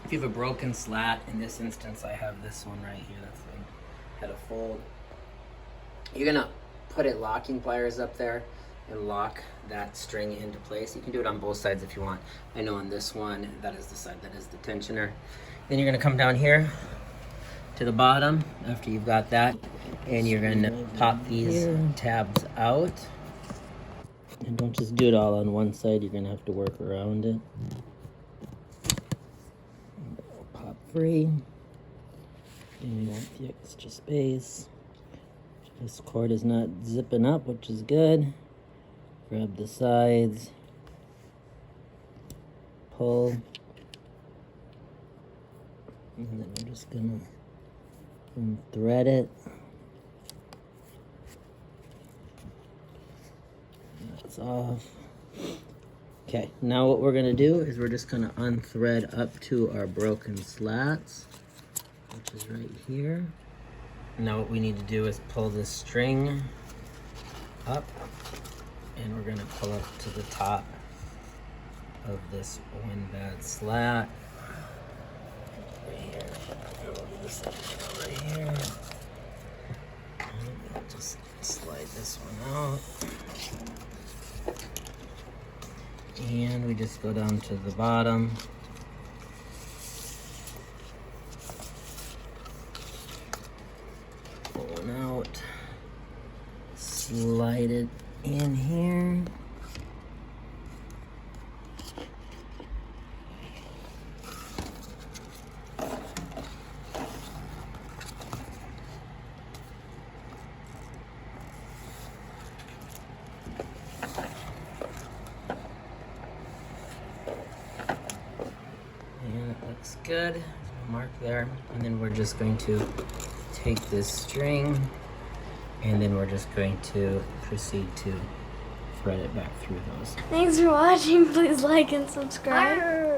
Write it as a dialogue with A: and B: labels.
A: If you have a broken slat, in this instance I have this one right here that's had a fold. You're gonna put it locking pliers up there and lock that string into place. You can do it on both sides if you want. I know on this one, that is the side that is the tensioner. Then you're gonna come down here to the bottom after you've got that, and you're gonna pop these tabs out. And don't just do it all on one side, you're gonna have to work around it. Pop free. And we want the extra space. This cord is not zipping up, which is good. Grab the sides. Pull. And then we're just gonna thread it. That's off. Okay, now what we're gonna do is we're just gonna unthread up to our broken slats, which is right here. Now what we need to do is pull this string up, and we're gonna pull up to the top of this one bad slat. Right here. Move this over here. And we'll just slide this one out. And we just go down to the bottom. Pull one out. Slide it in here. And it looks good. Mark there. And then we're just going to take this string, and then we're just going to proceed to thread it back through those.
B: Thanks for watching. Please like and subscribe.